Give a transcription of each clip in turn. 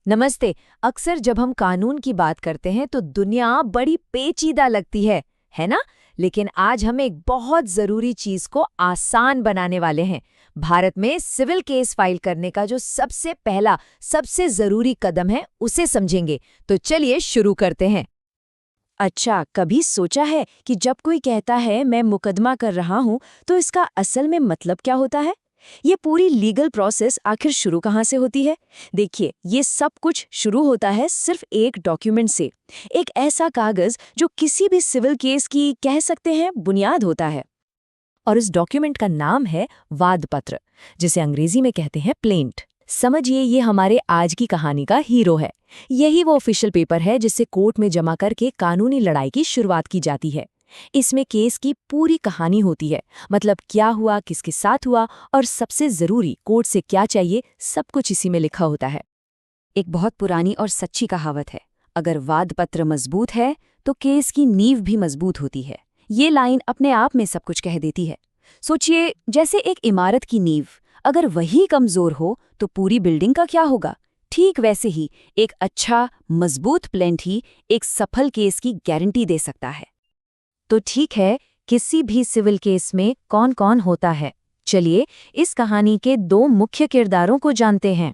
नमस्ते। अक्सर जब हम कानून की बात करते हैं तो दुनिया बड़ी पेचीदा लगती है ना? लेकिन आज हम एक बहुत जरूरी चीज को आसान बनाने वाले हैं। भारत में सिविल केस फाइल करने का जो सबसे पहला, सबसे जरूरी कदम है, उसे समझेंगे। तो चलिए शुरू करते हैं। अच्छा, कभी सोचा है कि जब कोई कहता है मैं मुकदमा कर रहा हूं, तो इसका असल में मतलब क्या होता है? ये पूरी लीगल प्रोसेस आखिर शुरू कहाँ से होती है? देखिए, ये सब कुछ शुरू होता है सिर्फ एक डॉक्यूमेंट से। एक ऐसा कागज जो किसी भी सिविल केस की कह सकते हैं बुनियाद होता है। और इस डॉक्यूमेंट का नाम है वाद पत्र, जिसे अंग्रेजी में कहते हैं प्लेंट। समझिए, ये हमारे आज की कहानी का हीरो है। यही वो ऑफिशियल पेपर है जिसे कोर्ट में जमा करके कानूनी लड़ाई की शुरुआत की जाती है। इसमें केस की पूरी कहानी होती है, मतलब क्या हुआ, किसके साथ हुआ, और सबसे जरूरी कोर्ट से क्या चाहिए, सब कुछ इसी में लिखा होता है। एक बहुत पुरानी और सच्ची कहावत है, अगर वाद पत्र मजबूत है तो केस की नींव भी मजबूत होती है। ये लाइन अपने आप में सब कुछ कह देती है। सोचिए, जैसे एक इमारत की नींव, अगर वही कमजोर हो तो पूरी बिल्डिंग का क्या होगा? ठीक वैसे ही एक अच्छा मजबूत प्लेंट ही एक सफल केस की गारंटी दे सकता है। तो ठीक है, किसी भी सिविल केस में कौन कौन होता है? चलिए इस कहानी के दो मुख्य किरदारों को जानते हैं।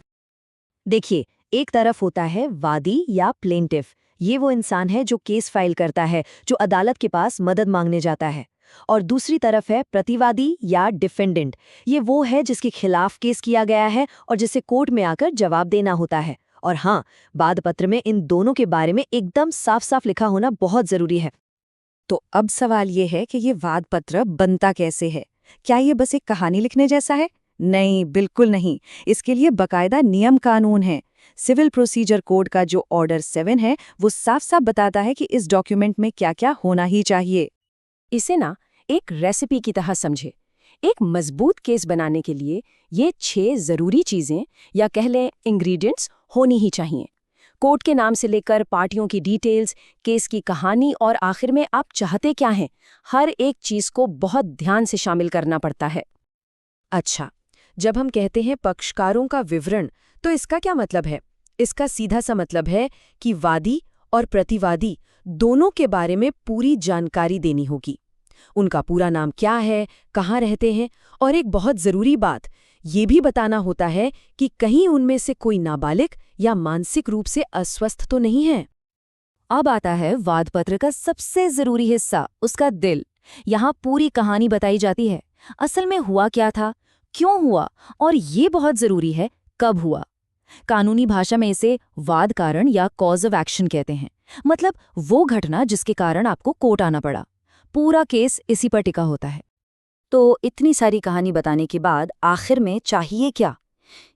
देखिए, एक तरफ होता है वादी या प्लेंटिफ। ये वो इंसान है जो केस फाइल करता है, जो अदालत के पास मदद मांगने जाता है। और दूसरी तरफ है प्रतिवादी या डिफेंडेंट। ये वो है जिसके खिलाफ केस किया गया है और जिसे कोर्ट में आकर जवाब देना होता है। और हाँ, वाद पत्र में इन दोनों के बारे में एकदम साफ साफ लिखा होना बहुत जरूरी है। तो अब सवाल ये है कि ये वाद पत्र बनता कैसे है? क्या ये बस एक कहानी लिखने जैसा है? नहीं, बिल्कुल नहीं। इसके लिए बकायदा नियम कानून है। सिविल प्रोसीजर कोड का जो ऑर्डर 7 है, वो साफ साफ बताता है कि इस डॉक्यूमेंट में क्या क्या होना ही चाहिए। इसे ना एक रेसिपी की तरह समझे। एक मजबूत केस बनाने के लिए ये 6 जरूरी चीजें, या कह लें इंग्रेडिएंट्स, होनी ही चाहिए। कोर्ट के नाम से लेकर पार्टियों की डिटेल्स, केस की कहानी और आखिर में आप चाहते क्या हैं, हर एक चीज को बहुत ध्यान से शामिल करना पड़ता है। अच्छा, जब हम कहते हैं पक्षकारों का विवरण, तो इसका क्या मतलब है? इसका सीधा सा मतलब है कि वादी और प्रतिवादी दोनों के बारे में पूरी जानकारी देनी होगी। उनका पूरा नाम क्या है, कहाँ रहते हैं, और एक बहुत जरूरी बात, ये भी बताना होता है कि कहीं उनमें से कोई नाबालिग या मानसिक रूप से अस्वस्थ तो नहीं है। अब आता है वाद पत्र का सबसे जरूरी हिस्सा, उसका दिल। यहाँ पूरी कहानी बताई जाती है। असल में हुआ क्या था, क्यों हुआ, और ये बहुत जरूरी है, कब हुआ। कानूनी भाषा में इसे वाद कारण या कॉज ऑफ एक्शन कहते हैं। मतलब वो घटना जिसके कारण आपको कोर्ट आना पड़ा। पूरा केस इसी पर टिका होता है। तो इतनी सारी कहानी बताने के बाद आखिर में चाहिए क्या?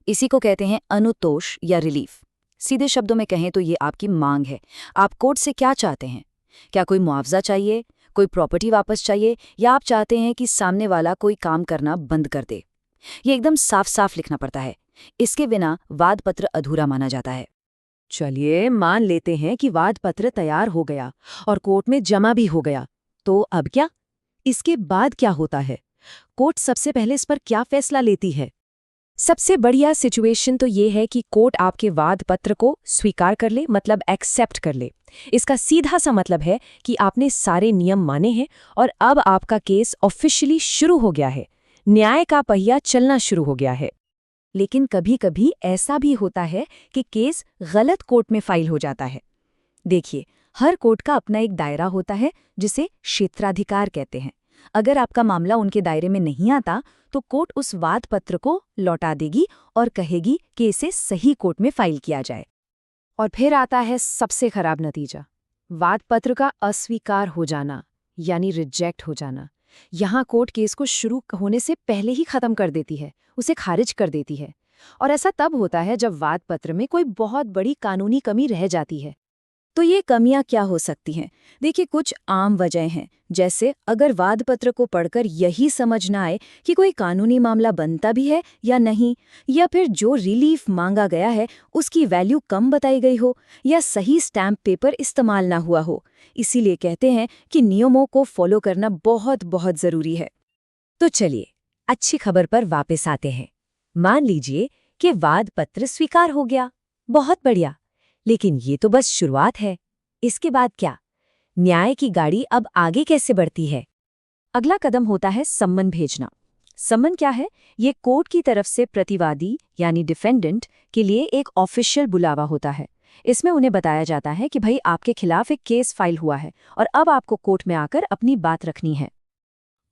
इसी को कहते हैं अनुतोष या रिलीफ। सीधे शब्दों में कहें तो ये आपकी मांग है। आप कोर्ट से क्या चाहते हैं? क्या कोई मुआवजा चाहिए, कोई प्रॉपर्टी वापस चाहिए, या आप चाहते हैं कि सामने वाला कोई काम करना बंद कर दे? ये एकदम साफ साफ लिखना पड़ता है। इसके बिना वाद पत्र अधूरा माना जाता है। चलिए मान लेते हैं कि वाद पत्र तैयार हो गया और कोर्ट में जमा भी हो गया। तो अब क्या? इसके बाद क्या होता है? कोर्ट सबसे पहले इस पर क्या फैसला लेती है? सबसे बढ़िया सिचुएशन तो ये है कि कोर्ट आपके वाद पत्र को स्वीकार कर ले, मतलब एक्सेप्ट कर ले। इसका सीधा सा मतलब है कि आपने सारे नियम माने हैं और अब आपका केस ऑफिशियली शुरू हो गया है। न्याय का पहिया चलना शुरू हो गया है। लेकिन कभी कभी ऐसा भी होता है कि केस गलत कोर्ट में फाइल हो जाता है। देखिए, हर कोर्ट का अपना एक दायरा होता है जिसे क्षेत्राधिकार कहते हैं। अगर आपका मामला उनके दायरे में नहीं आता तो कोर्ट उस वाद पत्र को लौटा देगी और कहेगी कि इसे सही कोर्ट में फाइल किया जाए। और फिर आता है सबसे खराब नतीजा, वाद पत्र का अस्वीकार हो जाना, यानी रिजेक्ट हो जाना। यहाँ कोर्ट केस को शुरू होने से पहले ही खत्म कर देती है, उसे खारिज कर देती है। और ऐसा तब होता है जब वाद पत्र में कोई बहुत बड़ी कानूनी कमी रह जाती है। तो ये कमियां क्या हो सकती हैं? देखिए, कुछ आम वजह हैं, जैसे अगर वाद पत्र को पढ़कर यही समझ ना आए कि कोई कानूनी मामला बनता भी है या नहीं, या फिर जो रिलीफ मांगा गया है उसकी वैल्यू कम बताई गई हो, या सही स्टैम्प पेपर इस्तेमाल ना हुआ हो। इसीलिए कहते हैं कि नियमों को फॉलो करना बहुत बहुत जरूरी है। तो चलिए, अच्छी खबर पर वापस आते हैं। मान लीजिए कि वाद पत्र स्वीकार हो गया, बहुत बढ़िया। लेकिन ये तो बस शुरुआत है। इसके बाद क्या? न्याय की गाड़ी अब आगे कैसे बढ़ती है? अगला कदम होता है सम्मन भेजना। सम्मन क्या है? ये कोर्ट की तरफ से प्रतिवादी यानी डिफेंडेंट के लिए एक ऑफिशियल बुलावा होता है। इसमें उन्हें बताया जाता है कि भाई आपके खिलाफ एक केस फाइल हुआ है और अब आपको कोर्ट में आकर अपनी बात रखनी है।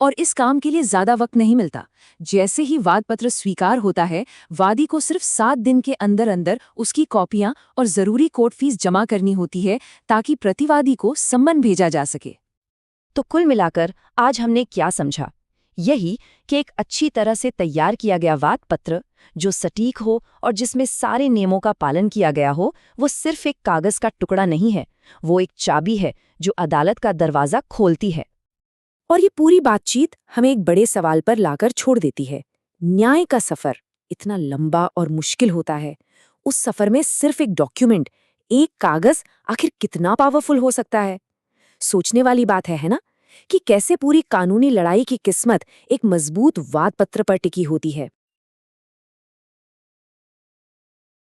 और इस काम के लिए ज्यादा वक्त नहीं मिलता। जैसे ही वाद पत्र स्वीकार होता है, वादी को सिर्फ 7 दिन के अंदर अंदर उसकी कॉपियां और जरूरी कोर्ट फीस जमा करनी होती है ताकि प्रतिवादी को सम्मन भेजा जा सके। तो कुल मिलाकर आज हमने क्या समझा? यही कि एक अच्छी तरह से तैयार किया गया वाद पत्र, जो सटीक हो और जिसमें सारे नियमों का पालन किया गया हो, वो सिर्फ एक कागज का टुकड़ा नहीं है, वो एक चाबी है जो अदालत का दरवाजा खोलती है। और ये पूरी बातचीत हमें एक बड़े सवाल पर लाकर छोड़ देती है। न्याय का सफर इतना लंबा और मुश्किल होता है। उस सफर में सिर्फ एक डॉक्यूमेंट, एक कागज आखिर कितना पावरफुल हो सकता है? सोचने वाली बात है ना, कि कैसे पूरी कानूनी लड़ाई की किस्मत एक मजबूत वाद पत्र पर टिकी होती है।